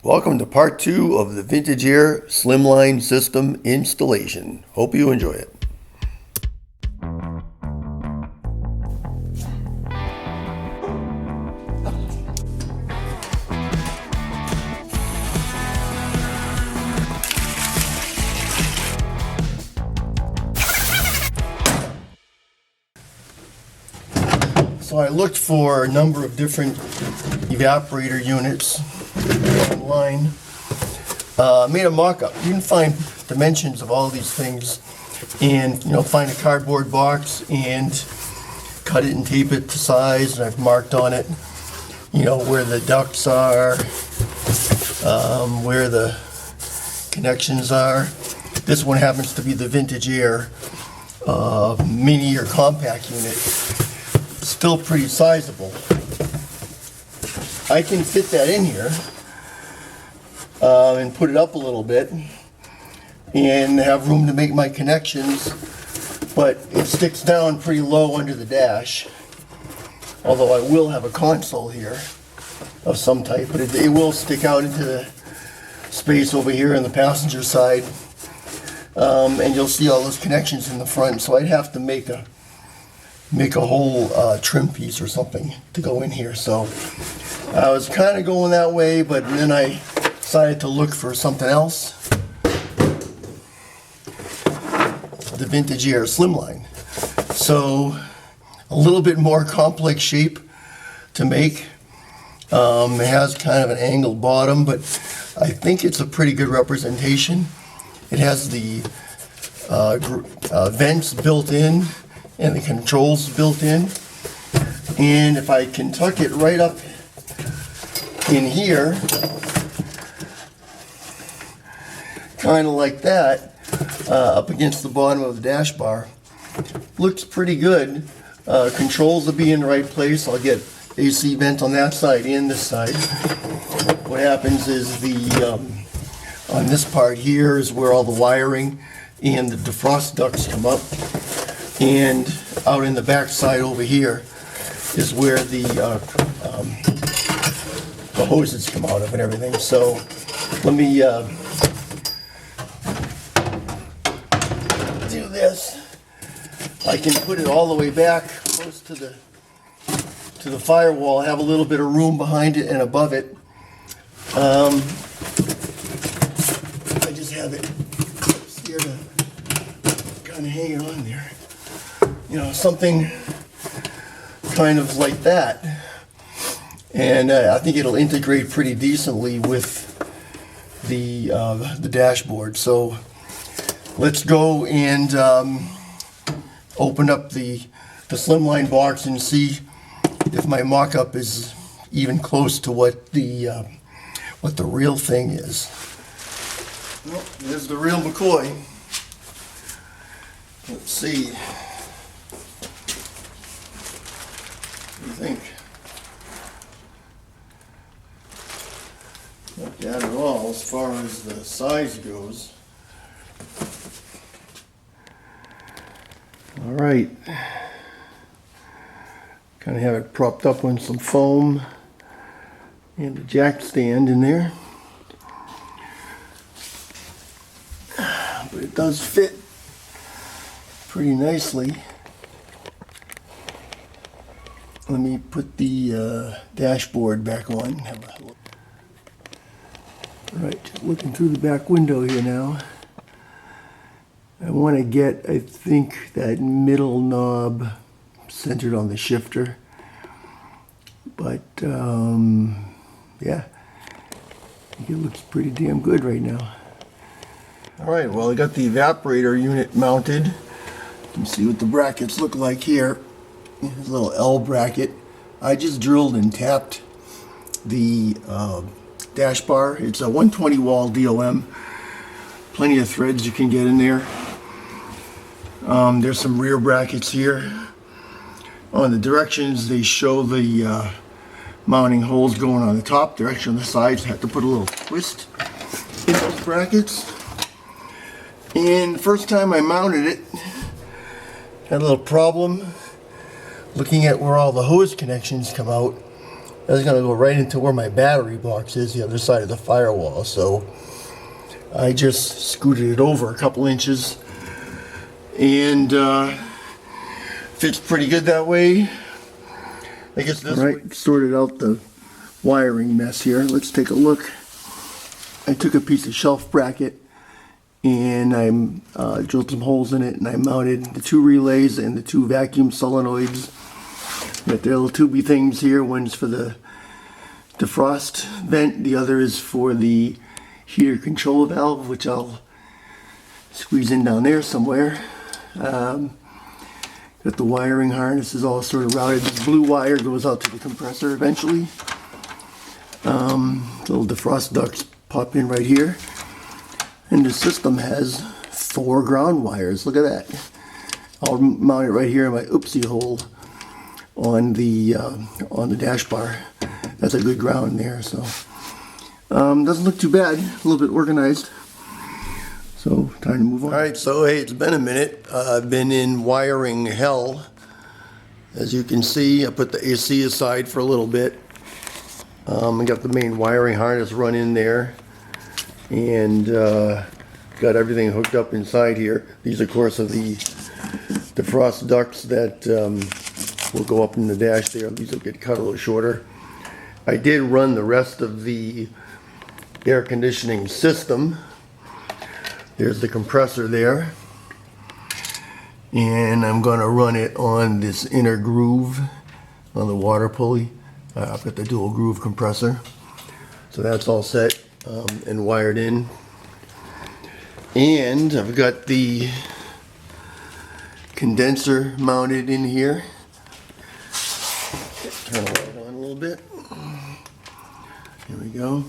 Welcome to part 2 of the Vintage Air Slimline system installation. Hope you enjoy it. So I looked for a number of different evaporator units online. Made a mock-up. You can find dimensions of all these things and find a cardboard box and cut it and tape it to size, and I've marked on it where the ducts are, where the connections are. This one happens to be the Vintage Air mini or compact unit. Still pretty sizable. I can fit that in here and put it up a little bit and have room to make my connections, but it sticks down pretty low under the dash, although I will have a console here of some type, but it will stick out into the space over here on the passenger side, and you'll see all those connections in the front, so I'd have to make a whole trim piece or something to go in here. So I was kind of going that way, but then I decided to look for something else. The Vintage Air Slimline. So a little bit more complex shape to make. It has kind of an angled bottom, but I think it's a pretty good representation. It has the vents built in and the controls built in, and if I can tuck it right up in here, kind of like that, up against the bottom of the dash bar, looks pretty good. Controls will be in the right place. I'll get AC vent on that side and this side. What happens is on this part here is where all the wiring and the defrost ducts come up. And out in the back side over here is where the hoses come out of and everything. So let me do this. I can put it all the way back close to the firewall. Have a little bit of room behind it and above it. I just have it here to kind of hang it on there. Something kind of like that, and I think it'll integrate pretty decently with the dashboard. So let's go and open up the Slimline box and see if my mock-up is even close to what the real thing is. Well, there's the real McCoy. Let's see. What do you think? Not bad at all as far as the size goes. All right. Kind of have it propped up on some foam and a jack stand in there. But it does fit pretty nicely. Let me put the dashboard back on. Have a look. Right, just looking through the back window here now. I want to get, I think, that middle knob centered on the shifter. But, yeah, I think it looks pretty damn good right now. All right, well, I got the evaporator unit mounted. You can see what the brackets look like here. There's a little L bracket. I just drilled and tapped the dash bar. It's a 120 wall DOM. Plenty of threads you can get in there. There's some rear brackets here. On the directions, they show the mounting holes going on the top. They're actually on the sides. I have to put a little twist in those brackets. And the first time I mounted it, had a little problem looking at where all the hose connections come out. That's going to go right into where my battery box is, the other side of the firewall. So I just scooted it over a couple inches, and fits pretty good that way. I guess this way. Sorted out the wiring mess here. Let's take a look. I took a piece of shelf bracket and I drilled some holes in it, and I mounted the 2 relays and the 2 vacuum solenoids. Got their little tubey things here. One's for the defrost vent, the other is for the heater control valve, which I'll squeeze in down there somewhere. Got the wiring harnesses all sort of routed. This blue wire goes out to the compressor eventually. Little defrost ducts pop in right here. And the system has 4 ground wires. Look at that. I'll mount it right here in my oopsie hole on the dash bar. That's a good ground there. So doesn't look too bad. A little bit organized. So time to move on. All right. So hey, it's been a minute. I've been in wiring hell. As you can see, I put the AC aside for a little bit. I got the main wiring harness run in there, and got everything hooked up inside here. These, of course, are the defrost ducts that will go up in the dash there. These will get cut a little shorter. I did run the rest of the air conditioning system. There's the compressor there, and I'm going to run it on this inner groove on the water pulley. I've got the dual groove compressor, so that's all set and wired in. And I've got the condenser mounted in here. Turn the light on a little bit. Here we go.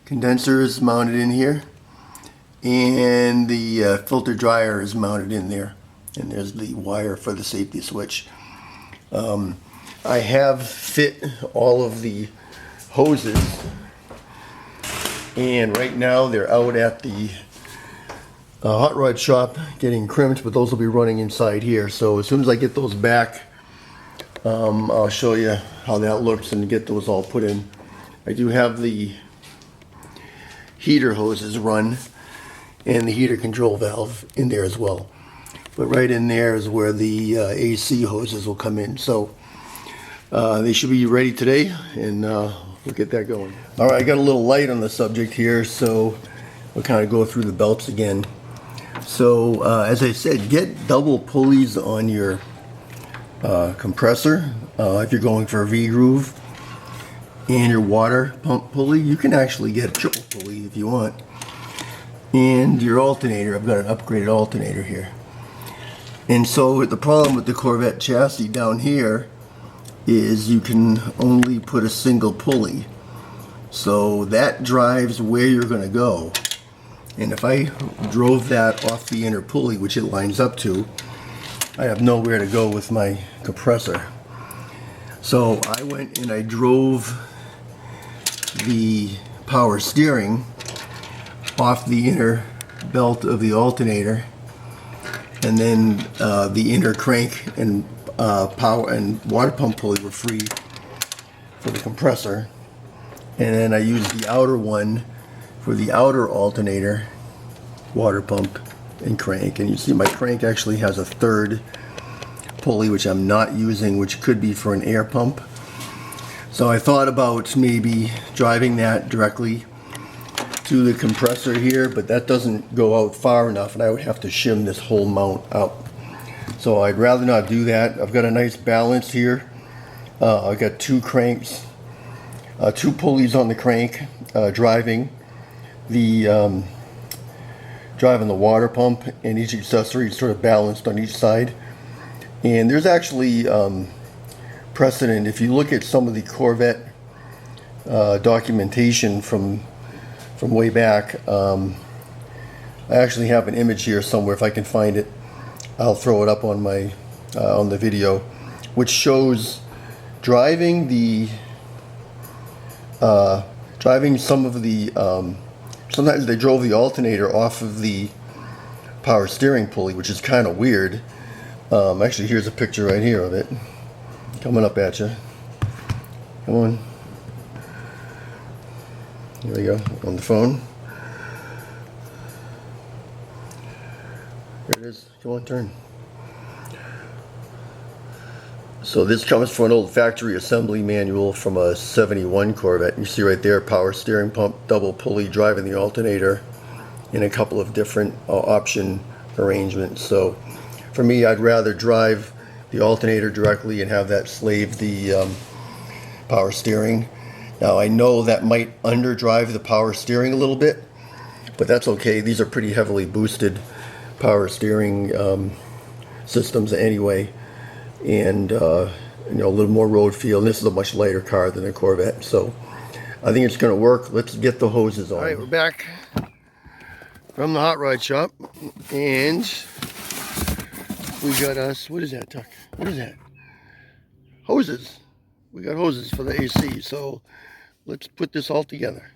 Condenser is mounted in here, and the filter dryer is mounted in there. And there's the wire for the safety switch. I have fit all of the hoses, and right now they're out at the hot rod shop getting crimped, but those will be running inside here. So as soon as I get those back, I'll show you how that looks and get those all put in. I do have the heater hoses run and the heater control valve in there as well. But right in there is where the AC hoses will come in. So they should be ready today, and we'll get that going. All right, I got a little light on the subject here, so we'll kind of go through the belts again. So as I said, get double pulleys on your compressor if you're going for a V-groove, and your water pump pulley. You can actually get a triple pulley if you want. And your alternator, I've got an upgraded alternator here. And so the problem with the Corvette chassis down here is you can only put a single pulley. So that drives where you're going to go. And if I drove that off the inner pulley, which it lines up to, I have nowhere to go with my compressor. So I went and I drove the power steering off the inner belt of the alternator, and then the inner crank and power and water pump pulley were free for the compressor, and then I used the outer one for the outer alternator, water pump, and crank. And you see my crank actually has a third pulley which I'm not using, which could be for an air pump. So I thought about maybe driving that directly to the compressor here, but that doesn't go out far enough, and I would have to shim this whole mount out. So I'd rather not do that. I've got a nice balance here. I've got 2 cranks, 2 pulleys on the crank, driving the water pump, and each accessory is sort of balanced on each side. And there's actually precedent. If you look at some of the Corvette documentation from way back, I actually have an image here somewhere. If I can find it, I'll throw it up on my on the video, which shows driving some of the sometimes they drove the alternator off of the power steering pulley, which is kind of weird. Actually, here's a picture right here of it coming up at you. Come on. Here we go, on the phone. There it is. Come on, turn. So this comes from an old factory assembly manual from a 71 Corvette. You see right there, power steering pump, double pulley driving the alternator, and a couple of different option arrangements. So for me, I'd rather drive the alternator directly and have that slave the power steering. Now I know that might underdrive the power steering a little bit, but that's okay. These are pretty heavily boosted power steering systems anyway, and you know, a little more road feel. And this is a much lighter car than a Corvette, so I think it's going to work. Let's get the hoses on. All right, we're back from the hot rod shop, and we got us, what is that, Tuck? What is that? Hoses. We got hoses for the AC, so let's put this all together.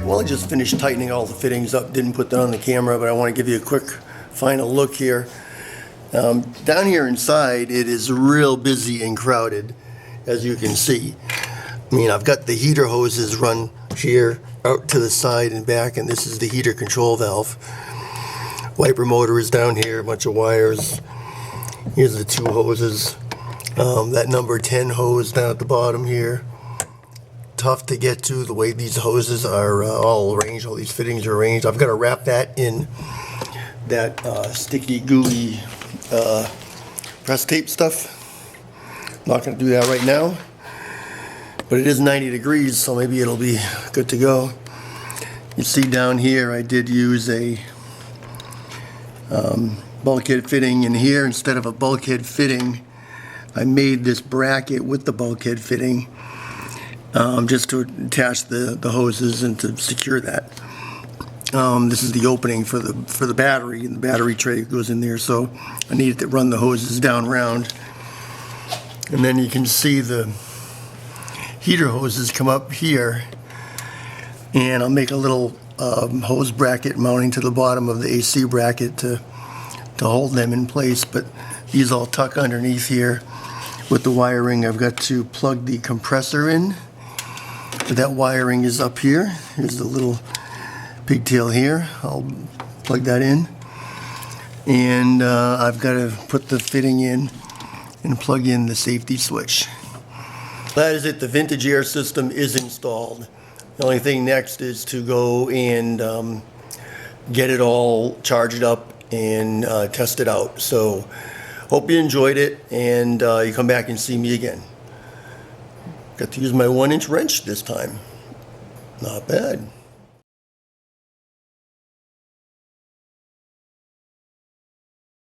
Well, I just finished tightening all the fittings up, didn't put that on the camera, but I want to give you a quick final look here. Down here inside, it is real busy and crowded, as you can see. I mean, I've got the heater hoses run here out to the side and back, and this is the heater control valve. Wiper motor is down here, a bunch of wires. Here's the two hoses. That number 10 hose down at the bottom here. Tough to get to the way these hoses are all arranged, all these fittings are arranged. I've got to wrap that in that sticky, gooey press tape stuff. Not going to do that right now, but it is 90 degrees, so maybe it'll be good to go. You see down here, I did use a bulkhead fitting in here. Instead of a bulkhead fitting, I made this bracket with the bulkhead fitting, just to attach the hoses and to secure that. This is the opening for the battery, and the battery tray goes in there, so I needed to run the hoses down round. And then you can see the heater hoses come up here, and I'll make a little hose bracket mounting to the bottom of the AC bracket to hold them in place, but these all tuck underneath here. With the wiring, I've got to plug the compressor in. That wiring is up here. Here's the little pigtail here. I'll plug that in. And I've got to put the fitting in and plug in the safety switch. That is it. The Vintage Air system is installed. The only thing next is to go and get it all charged up and test it out. So hope you enjoyed it, and you come back and see me again. Got to use my 1-inch wrench this time. Not bad.